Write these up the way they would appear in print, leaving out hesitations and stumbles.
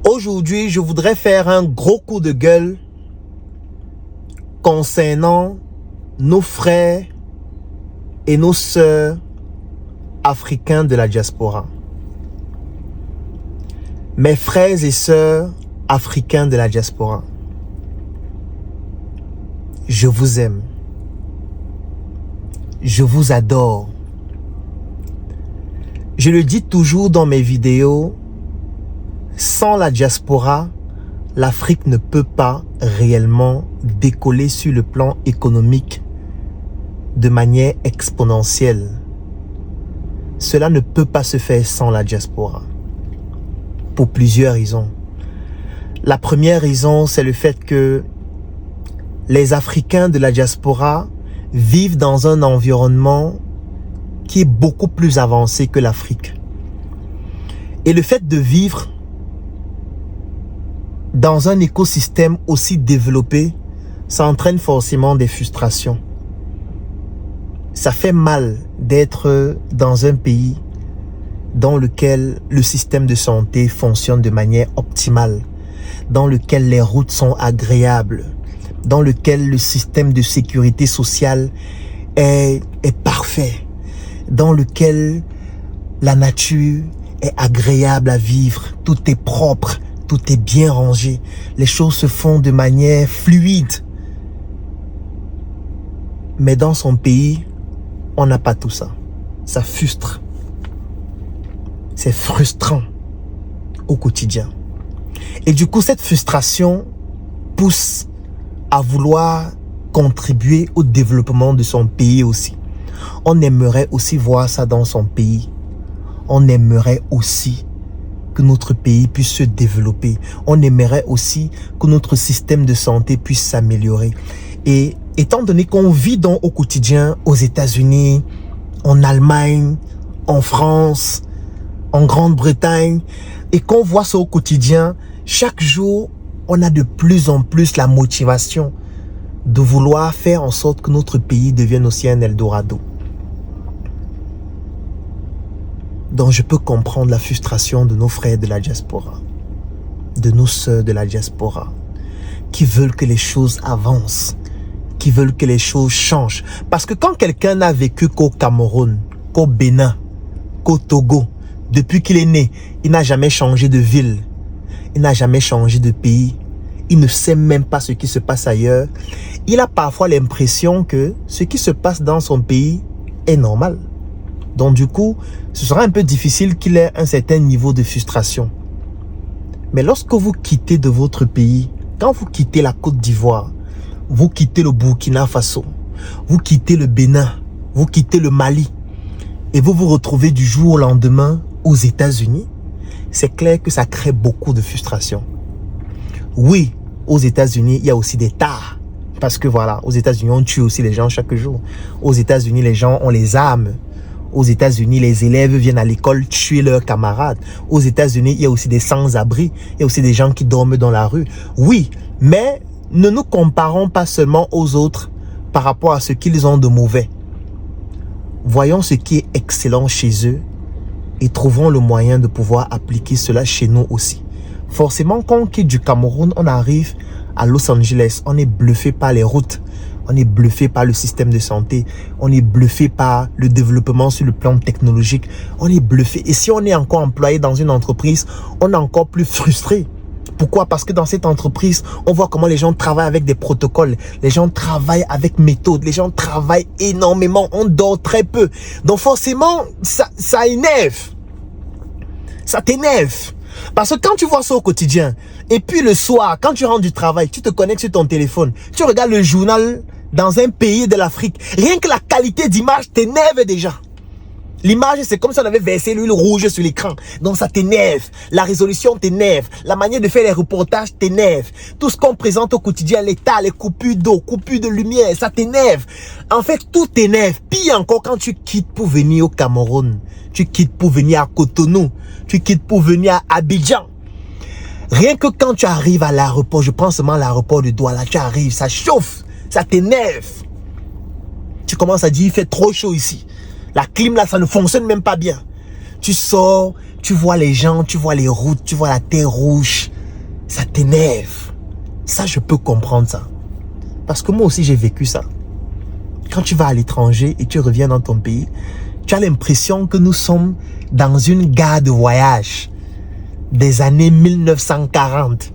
Aujourd'hui, je voudrais faire un gros coup de gueule concernant nos frères et nos sœurs africains de la diaspora. Mes frères et sœurs africains de la diaspora, je vous aime. Je vous adore. Je le dis toujours dans mes vidéos, sans la diaspora, l'Afrique ne peut pas réellement décoller sur le plan économique de manière exponentielle. Cela ne peut pas se faire sans la diaspora, pour plusieurs raisons. La première raison, c'est le fait que les Africains de la diaspora vivent dans un environnement qui est beaucoup plus avancé que l'Afrique. Et le fait de vivre dans un écosystème aussi développé, ça entraîne forcément des frustrations. Ça fait mal d'être dans un pays dans lequel le système de santé fonctionne de manière optimale, dans lequel les routes sont agréables, dans lequel le système de sécurité sociale est parfait, dans lequel la nature est agréable à vivre, tout est propre, tout est bien rangé, les choses se font de manière fluide. Mais dans son pays, on n'a pas tout ça. Ça frustre. C'est frustrant au quotidien. Et du coup, cette frustration pousse à vouloir contribuer au développement de son pays aussi. On aimerait aussi voir ça dans son pays. On aimerait aussi que notre pays puisse se développer. On aimerait aussi que notre système de santé puisse s'améliorer. Et étant donné qu'on vit donc au quotidien aux États-Unis, en Allemagne, en France, en Grande-Bretagne, et qu'on voit ça au quotidien, chaque jour, on a de plus en plus la motivation de vouloir faire en sorte que notre pays devienne aussi un Eldorado. Donc je peux comprendre la frustration de nos frères de la diaspora, de nos sœurs de la diaspora, qui veulent que les choses avancent, qui veulent que les choses changent. Parce que quand quelqu'un n'a vécu qu'au Cameroun, qu'au Bénin, qu'au Togo, depuis qu'il est né, il n'a jamais changé de ville, il n'a jamais changé de pays, il ne sait même pas ce qui se passe ailleurs, il a parfois l'impression que ce qui se passe dans son pays est normal. Donc du coup, ce sera un peu difficile qu'il ait un certain niveau de frustration. Mais lorsque vous quittez de votre pays, quand vous quittez la Côte d'Ivoire, vous quittez le Burkina Faso, vous quittez le Bénin, vous quittez le Mali, et vous vous retrouvez du jour au lendemain aux États-Unis, c'est clair que ça crée beaucoup de frustration. Oui, aux États-Unis, il y a aussi des tares. Parce que voilà, aux États-Unis, on tue aussi les gens chaque jour. Aux États-Unis, les gens ont les armes. Aux États-Unis, les élèves viennent à l'école tuer leurs camarades. Aux États-Unis, il y a aussi des sans-abri. Il y a aussi des gens qui dorment dans la rue. Oui, mais ne nous comparons pas seulement aux autres par rapport à ce qu'ils ont de mauvais. Voyons ce qui est excellent chez eux et trouvons le moyen de pouvoir appliquer cela chez nous aussi. Forcément, quand on quitte du Cameroun, on arrive à Los Angeles. On est bluffé par les routes. On est bluffé par le système de santé. On est bluffé par le développement sur le plan technologique. On est bluffé. Et si on est encore employé dans une entreprise, on est encore plus frustré. Pourquoi? Parce que dans cette entreprise, on voit comment les gens travaillent avec des protocoles. Les gens travaillent avec méthode. Les gens travaillent énormément. On dort très peu. Donc forcément, ça énerve. Ça t'énerve. Parce que quand tu vois ça au quotidien, et puis le soir, quand tu rentres du travail, tu te connectes sur ton téléphone, tu regardes le journal dans un pays de l'Afrique, rien que la qualité d'image t'énerve déjà. L'image, c'est comme si on avait versé l'huile rouge sur l'écran. Donc ça t'énerve. La résolution t'énerve. La manière de faire les reportages t'énerve. Tout ce qu'on présente au quotidien, l'état, les coupures d'eau, coupures de lumière, ça t'énerve. En fait, tout t'énerve. Pire encore quand tu quittes pour venir au Cameroun. Tu quittes pour venir à Cotonou. Tu quittes pour venir à Abidjan. Rien que quand tu arrives à l'aéroport, je prends seulement l'aéroport de Douala, tu arrives, ça chauffe, ça t'énerve. Tu commences à dire, il fait trop chaud ici. La clim là, ça ne fonctionne même pas bien. Tu sors, tu vois les gens, tu vois les routes, tu vois la terre rouge. Ça t'énerve. Ça, je peux comprendre ça. Parce que moi aussi, j'ai vécu ça. Quand tu vas à l'étranger et tu reviens dans ton pays, tu as l'impression que nous sommes dans une gare de voyage des années 1940.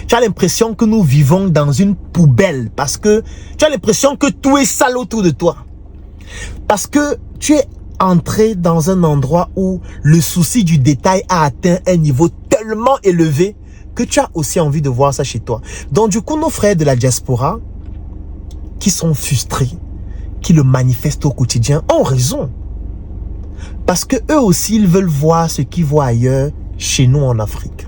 Tu as l'impression que nous vivons dans une poubelle parce que tu as l'impression que tout est sale autour de toi. Parce que tu es entré dans un endroit où le souci du détail a atteint un niveau tellement élevé que tu as aussi envie de voir ça chez toi. Donc du coup, nos frères de la diaspora qui sont frustrés, qui le manifestent au quotidien, ont raison. Parce que eux aussi, ils veulent voir ce qu'ils voient ailleurs, chez nous en Afrique.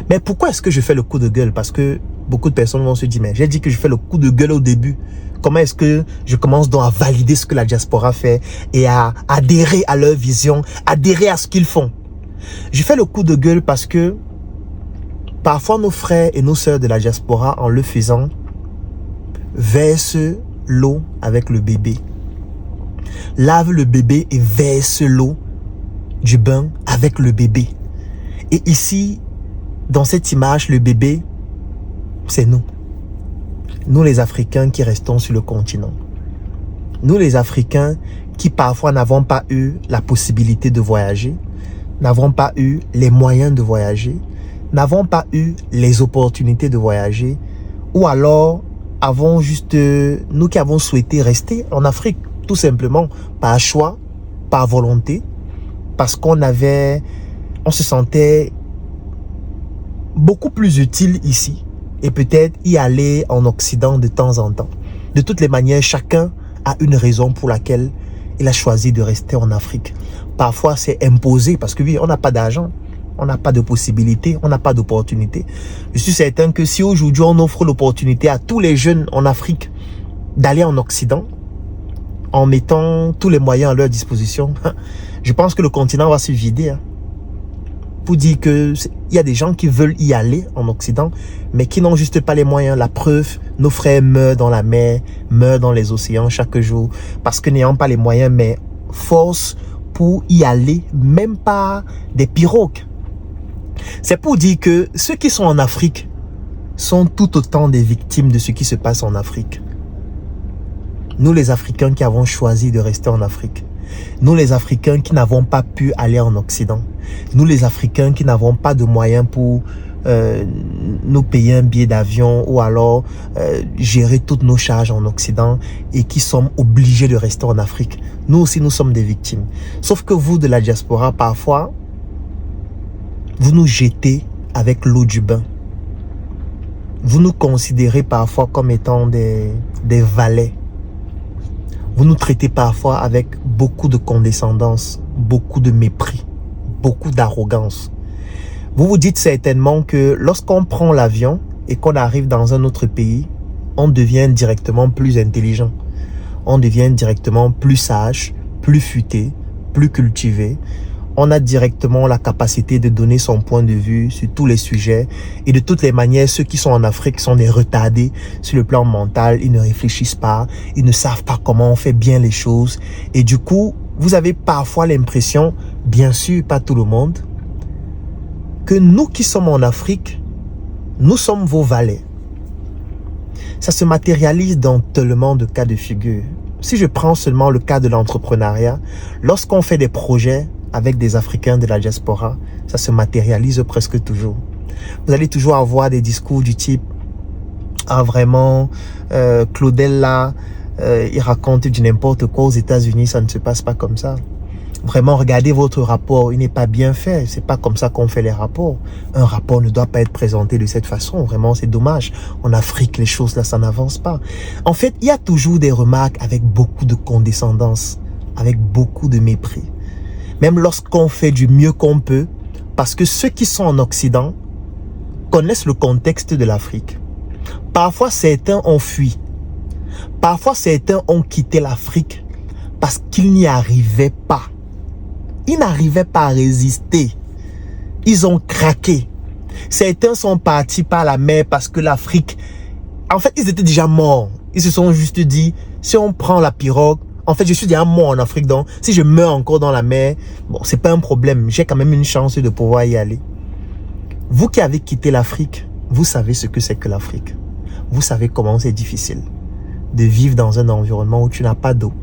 Mais pourquoi est-ce que je fais le coup de gueule? Parce que beaucoup de personnes vont se dire, mais j'ai dit que je fais le coup de gueule au début. Comment est-ce que je commence donc à valider ce que la diaspora fait et à adhérer à leur vision, adhérer à ce qu'ils font? Je fais le coup de gueule parce que parfois nos frères et nos sœurs de la diaspora, en le faisant, versent l'eau avec le bébé. Lave le bébé et verse l'eau du bain avec le bébé. Et ici, dans cette image, le bébé, c'est nous. Nous les Africains qui restons sur le continent. Nous les Africains qui parfois n'avons pas eu la possibilité de voyager, n'avons pas eu les moyens de voyager, n'avons pas eu les opportunités de voyager, ou alors avons juste, nous qui avons souhaité rester en Afrique, tout simplement, par choix, par volonté, parce qu'on se sentait beaucoup plus utile ici et peut-être y aller en Occident de temps en temps. De toutes les manières, chacun a une raison pour laquelle il a choisi de rester en Afrique. Parfois, c'est imposé parce que oui, on n'a pas d'argent, on n'a pas de possibilités, on n'a pas d'opportunités. Je suis certain que si aujourd'hui on offre l'opportunité à tous les jeunes en Afrique d'aller en Occident, en mettant tous les moyens à leur disposition, je pense que le continent va se vider. Pour dire qu'il y a des gens qui veulent y aller en Occident, mais qui n'ont juste pas les moyens. La preuve, nos frères meurent dans la mer, meurent dans les océans chaque jour, parce que n'ayant pas les moyens, mais force pour y aller, même pas des pirogues. C'est pour dire que ceux qui sont en Afrique sont tout autant des victimes de ce qui se passe en Afrique. Nous les Africains qui avons choisi de rester en Afrique. Nous les Africains qui n'avons pas pu aller en Occident. Nous les Africains qui n'avons pas de moyens pour nous payer un billet d'avion ou alors gérer toutes nos charges en Occident et qui sommes obligés de rester en Afrique. Nous aussi, nous sommes des victimes. Sauf que vous de la diaspora, parfois, vous nous jetez avec l'eau du bain. Vous nous considérez parfois comme étant des valets. Vous nous traitez parfois avec beaucoup de condescendance, beaucoup de mépris, beaucoup d'arrogance. Vous vous dites certainement que lorsqu'on prend l'avion et qu'on arrive dans un autre pays, on devient directement plus intelligent. On devient directement plus sage, plus futé, plus cultivé. On a directement la capacité de donner son point de vue sur tous les sujets. Et de toutes les manières, ceux qui sont en Afrique sont des retardés sur le plan mental. Ils ne réfléchissent pas. Ils ne savent pas comment on fait bien les choses. Et du coup, vous avez parfois l'impression, bien sûr, pas tout le monde, que nous qui sommes en Afrique, nous sommes vos valets. Ça se matérialise dans tellement de cas de figure. Si je prends seulement le cas de l'entrepreneuriat, lorsqu'on fait des projets avec des Africains de la diaspora, ça se matérialise presque toujours. Vous allez toujours avoir des discours du type « Ah vraiment, Claudel là, il raconte du n'importe quoi aux États-Unis, ça ne se passe pas comme ça. » Vraiment, regardez votre rapport, il n'est pas bien fait. C'est pas comme ça qu'on fait les rapports. Un rapport ne doit pas être présenté de cette façon. Vraiment, c'est dommage. En Afrique, les choses là, ça n'avance pas. En fait, il y a toujours des remarques avec beaucoup de condescendance, avec beaucoup de mépris. Même lorsqu'on fait du mieux qu'on peut, parce que ceux qui sont en Occident connaissent le contexte de l'Afrique. Parfois, certains ont fui. Parfois, certains ont quitté l'Afrique parce qu'ils n'y arrivaient pas. Ils n'arrivaient pas à résister. Ils ont craqué. Certains sont partis par la mer parce que l'Afrique... En fait, ils étaient déjà morts. Ils se sont juste dit, si on prend la pirogue, en fait, je suis déjà mort en Afrique, donc si je meurs encore dans la mer, bon, c'est pas un problème. J'ai quand même une chance de pouvoir y aller. Vous qui avez quitté l'Afrique, vous savez ce que c'est que l'Afrique. Vous savez comment c'est difficile de vivre dans un environnement où tu n'as pas d'eau,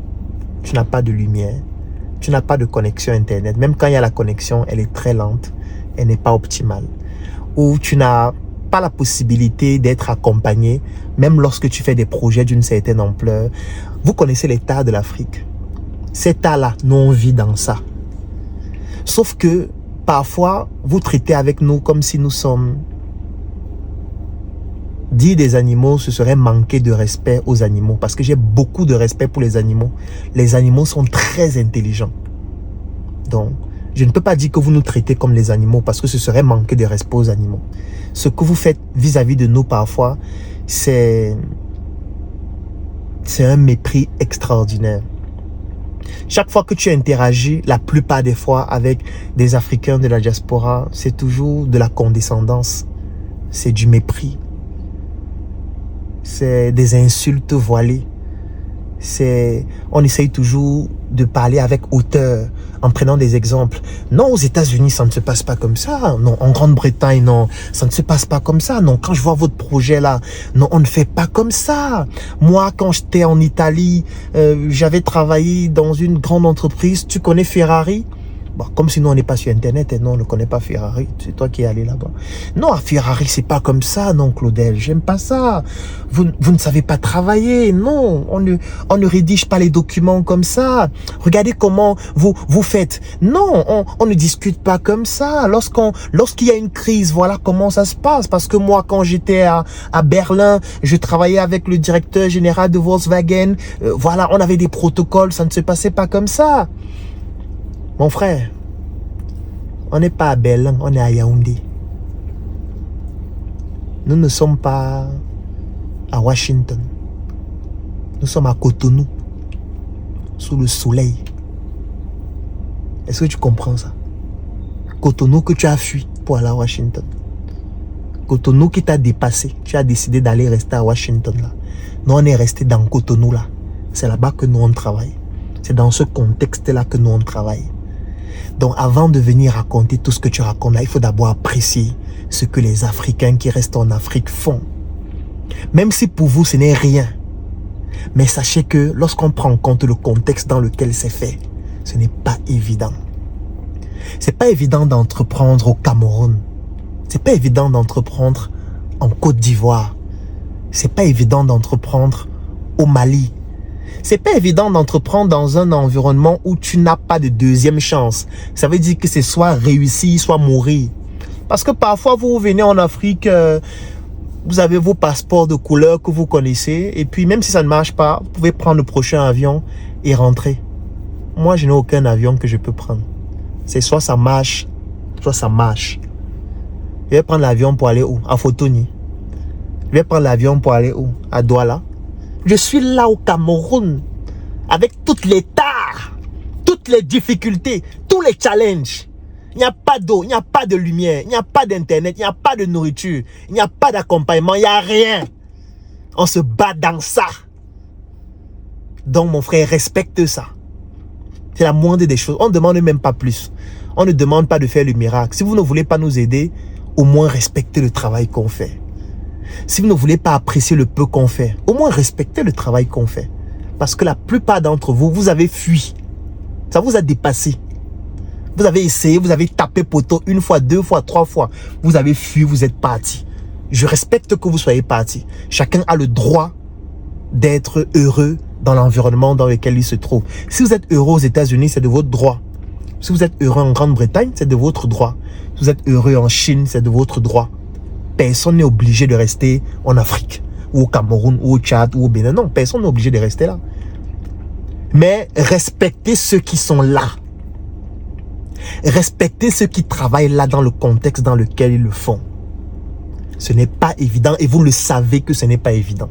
tu n'as pas de lumière, tu n'as pas de connexion Internet. Même quand il y a la connexion, elle est très lente, elle n'est pas optimale. Où tu n'as pas la possibilité d'être accompagné, même lorsque tu fais des projets d'une certaine ampleur. Vous connaissez l'état de l'Afrique. Cet état-là, nous on vit dans ça. Sauf que parfois, vous traitez avec nous comme si nous sommes... Dire des animaux, ce serait manquer de respect aux animaux. Parce que j'ai beaucoup de respect pour les animaux. Les animaux sont très intelligents. Donc, je ne peux pas dire que vous nous traitez comme les animaux parce que ce serait manquer de respect aux animaux. Ce que vous faites vis-à-vis de nous parfois, c'est un mépris extraordinaire. Chaque fois que tu interagis, la plupart des fois avec des Africains de la diaspora, c'est toujours de la condescendance. C'est du mépris. C'est des insultes voilées. On essaye toujours de parler avec hauteur en prenant des exemples. Non, aux États-Unis, ça ne se passe pas comme ça. Non, en Grande-Bretagne, non, ça ne se passe pas comme ça. Non, quand je vois votre projet là, non, on ne fait pas comme ça. Moi, quand j'étais en Italie, j'avais travaillé dans une grande entreprise. Tu connais Ferrari? Bon, comme si nous on n'est pas sur Internet, et non, on ne connaît pas Ferrari. C'est toi qui es allé là-bas. Non, à Ferrari, c'est pas comme ça, non, Claudel. J'aime pas ça. Vous ne savez pas travailler. Non, on ne rédige pas les documents comme ça. Regardez comment vous faites. Non, on ne discute pas comme ça. Lorsqu'il y a une crise, voilà comment ça se passe. Parce que moi, quand j'étais à Berlin, je travaillais avec le directeur général de Volkswagen. Voilà, on avait des protocoles. Ça ne se passait pas comme ça. Mon frère, on n'est pas à Berlin, on est à Yaoundé. Nous ne sommes pas à Washington. Nous sommes à Cotonou, sous le soleil. Est-ce que tu comprends ça? Cotonou que tu as fui pour aller à Washington. Cotonou qui t'a dépassé. Tu as décidé d'aller rester à Washington là. Nous, on est resté dans Cotonou là. C'est là-bas que nous, on travaille. C'est dans ce contexte-là que nous, on travaille. Donc, avant de venir raconter tout ce que tu racontes là, il faut d'abord apprécier ce que les Africains qui restent en Afrique font. Même si pour vous, ce n'est rien. Mais sachez que lorsqu'on prend en compte le contexte dans lequel c'est fait, ce n'est pas évident. C'est pas évident d'entreprendre au Cameroun. C'est pas évident d'entreprendre en Côte d'Ivoire. C'est pas évident d'entreprendre au Mali. C'est pas évident d'entreprendre dans un environnement où tu n'as pas de deuxième chance. Ça veut dire que c'est soit réussir, soit mourir. Parce que parfois, vous venez en Afrique, vous avez vos passeports de couleur que vous connaissez. Et puis, même si ça ne marche pas, vous pouvez prendre le prochain avion et rentrer. Moi, je n'ai aucun avion que je peux prendre. C'est soit ça marche, soit ça marche. Je vais prendre l'avion pour aller où? À Fotoni. Je vais prendre l'avion pour aller où? À Douala. Je suis là au Cameroun, avec toutes les tares, toutes les difficultés, tous les challenges. Il n'y a pas d'eau, il n'y a pas de lumière, il n'y a pas d'internet, il n'y a pas de nourriture, il n'y a pas d'accompagnement, il n'y a rien. On se bat dans ça. Donc mon frère, respecte ça. C'est la moindre des choses. On ne demande même pas plus. On ne demande pas de faire le miracle. Si vous ne voulez pas nous aider, au moins respectez le travail qu'on fait. Si vous ne voulez pas apprécier le peu qu'on fait, au moins respectez le travail qu'on fait. Parce que la plupart d'entre vous, vous avez fui. Ça vous a dépassé. Vous avez essayé, vous avez tapé poteau une fois, deux fois, trois fois. Vous avez fui, vous êtes parti. Je respecte que vous soyez parti. Chacun a le droit d'être heureux dans l'environnement dans lequel il se trouve. Si vous êtes heureux aux États-Unis, c'est de votre droit. Si vous êtes heureux en Grande-Bretagne, c'est de votre droit. Si vous êtes heureux en Chine, c'est de votre droit. Personne n'est obligé de rester en Afrique, ou au Cameroun, ou au Tchad, ou au Bénin. Non, personne n'est obligé de rester là. Mais respectez ceux qui sont là. Respectez ceux qui travaillent là dans le contexte dans lequel ils le font. Ce n'est pas évident et vous le savez que ce n'est pas évident.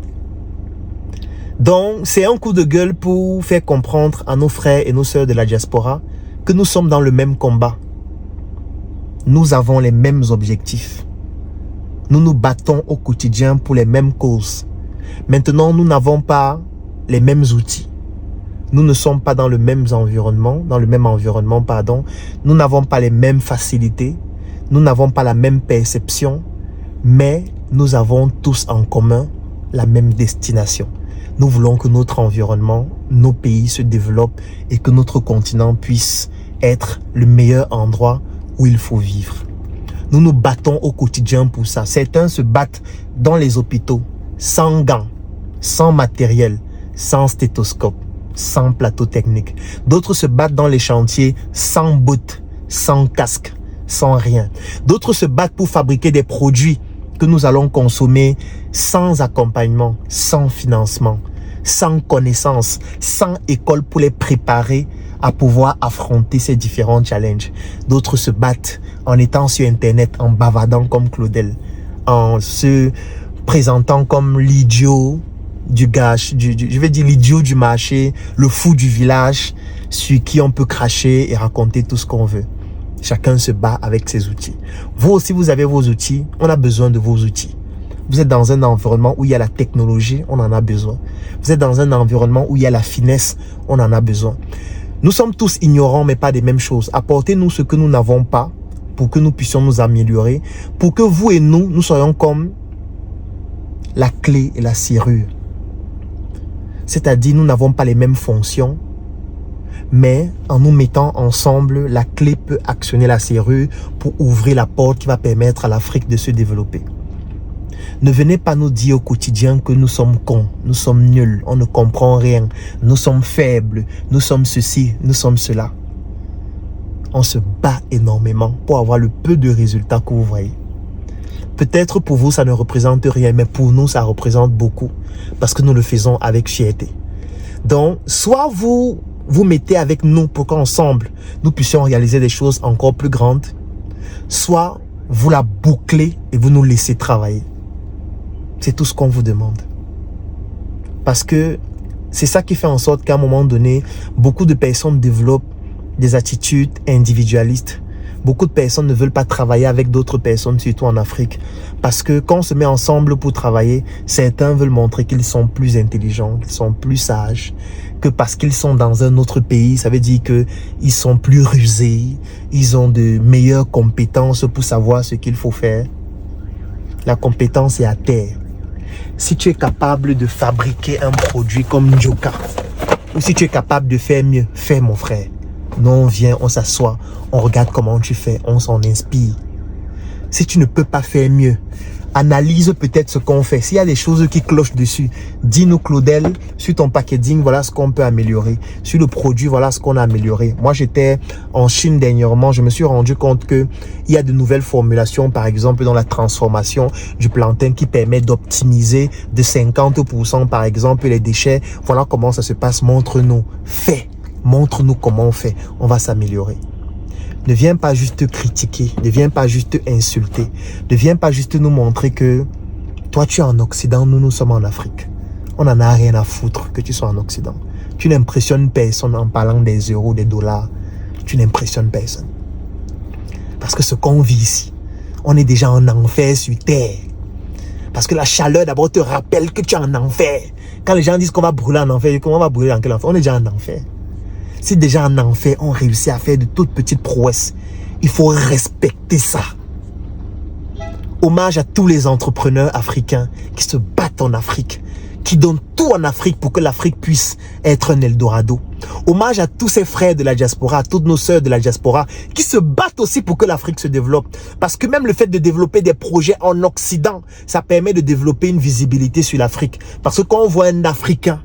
Donc, c'est un coup de gueule pour faire comprendre à nos frères et nos sœurs de la diaspora que nous sommes dans le même combat. Nous avons les mêmes objectifs. Nous nous battons au quotidien pour les mêmes causes. Maintenant, nous n'avons pas les mêmes outils. Nous ne sommes pas dans le même environnement, Nous n'avons pas les mêmes facilités. Nous n'avons pas la même perception, mais nous avons tous en commun la même destination. Nous voulons que notre environnement, nos pays se développent et que notre continent puisse être le meilleur endroit où il faut vivre. Nous nous battons au quotidien pour ça. Certains se battent dans les hôpitaux, sans gants, sans matériel, sans stéthoscope, sans plateau technique. D'autres se battent dans les chantiers sans bottes, sans casque, sans rien. D'autres se battent pour fabriquer des produits que nous allons consommer sans accompagnement, sans financement, sans connaissance, sans école pour les préparer à pouvoir affronter ces différents challenges. D'autres se battent en étant sur Internet, en bavardant comme Claudel, en se présentant comme l'idiot du gâche, je vais dire l'idiot du marché, le fou du village, sur qui on peut cracher et raconter tout ce qu'on veut. Chacun se bat avec ses outils. Vous aussi, vous avez vos outils. On a besoin de vos outils. Vous êtes dans un environnement où il y a la technologie, on en a besoin. Vous êtes dans un environnement où il y a la finesse, on en a besoin. Nous sommes tous ignorants, mais pas des mêmes choses. Apportez-nous ce que nous n'avons pas pour que nous puissions nous améliorer, pour que vous et nous soyons comme la clé et la serrure. C'est-à-dire, nous n'avons pas les mêmes fonctions, mais en nous mettant ensemble, la clé peut actionner la serrure pour ouvrir la porte qui va permettre à l'Afrique de se développer. Ne venez pas nous dire au quotidien que nous sommes cons, nous sommes nuls, on ne comprend rien, nous sommes faibles, nous sommes ceci, nous sommes cela. On se bat énormément pour avoir le peu de résultats que vous voyez. Peut-être pour vous, ça ne représente rien, mais pour nous, ça représente beaucoup parce que nous le faisons avec fierté. Donc, soit vous mettez avec nous pour qu'ensemble, nous puissions réaliser des choses encore plus grandes, soit vous la bouclez et vous nous laissez travailler. C'est tout ce qu'on vous demande. Parce que c'est ça qui fait en sorte qu'à un moment donné, beaucoup de personnes développent des attitudes individualistes. Beaucoup de personnes ne veulent pas travailler avec d'autres personnes, surtout en Afrique. Parce que quand on se met ensemble pour travailler, certains veulent montrer qu'ils sont plus intelligents, qu'ils sont plus sages, que parce qu'ils sont dans un autre pays, ça veut dire qu'ils sont plus rusés, ils ont de meilleures compétences pour savoir ce qu'il faut faire. La compétence est à terre. Si tu es capable de fabriquer un produit comme Njoka, ou si tu es capable de faire mieux, fais mon frère. Non, on vient, on s'assoit, on regarde comment tu fais, on s'en inspire. Si tu ne peux pas faire mieux, analyse peut-être ce qu'on fait. S'il y a des choses qui clochent dessus, dis-nous Claudel, sur ton packaging, voilà ce qu'on peut améliorer. Sur le produit, voilà ce qu'on a amélioré. Moi, j'étais en Chine dernièrement, je me suis rendu compte qu'il y a de nouvelles formulations, par exemple, dans la transformation du plantain qui permet d'optimiser de 50% par exemple les déchets. Voilà comment ça se passe. Montre-nous, fais. Montre-nous comment on fait, on va s'améliorer. Ne viens pas juste critiquer, ne viens pas juste insulter, ne viens pas juste nous montrer que toi tu es en Occident, nous sommes en Afrique. On n'en a rien à foutre que tu sois en Occident. Tu n'impressionnes personne en parlant des euros, des dollars. Tu n'impressionnes personne. Parce que ce qu'on vit ici, on est déjà en enfer sur terre. Parce que la chaleur d'abord te rappelle que tu es en enfer. Quand les gens disent qu'on va brûler en enfer, comment on va brûler dans quel enfer? On est déjà en enfer. Si déjà en enfer, on réussit à faire de toutes petites prouesses, il faut respecter ça. Hommage à tous les entrepreneurs africains qui se battent en Afrique, qui donnent tout en Afrique pour que l'Afrique puisse être un Eldorado. Hommage à tous ces frères de la diaspora, à toutes nos sœurs de la diaspora, qui se battent aussi pour que l'Afrique se développe. Parce que même le fait de développer des projets en Occident, ça permet de développer une visibilité sur l'Afrique. Parce que quand on voit un Africain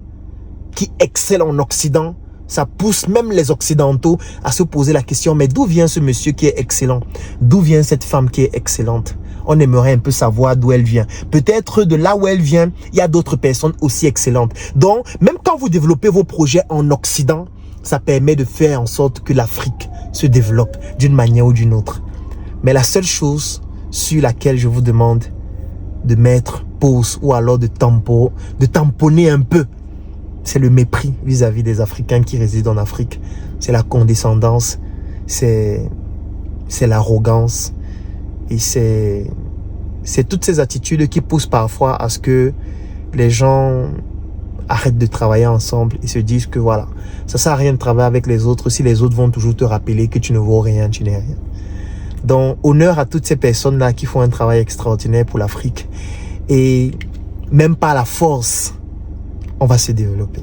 qui excelle en Occident, ça pousse même les Occidentaux à se poser la question, mais d'où vient ce monsieur qui est excellent? D'où vient cette femme qui est excellente? On aimerait un peu savoir d'où elle vient. Peut-être de là où elle vient, il y a d'autres personnes aussi excellentes. Donc, même quand vous développez vos projets en Occident, ça permet de faire en sorte que l'Afrique se développe d'une manière ou d'une autre. Mais la seule chose sur laquelle je vous demande de mettre pause ou alors de tamponner un peu, c'est le mépris vis-à-vis des Africains qui résident en Afrique. C'est la condescendance, c'est l'arrogance. Et c'est toutes ces attitudes qui poussent parfois à ce que les gens arrêtent de travailler ensemble et se disent que voilà, ça sert à rien de travailler avec les autres si les autres vont toujours te rappeler que tu ne vaux rien, tu n'es rien. Donc, honneur à toutes ces personnes-là qui font un travail extraordinaire pour l'Afrique. Et même par la force, on va se développer.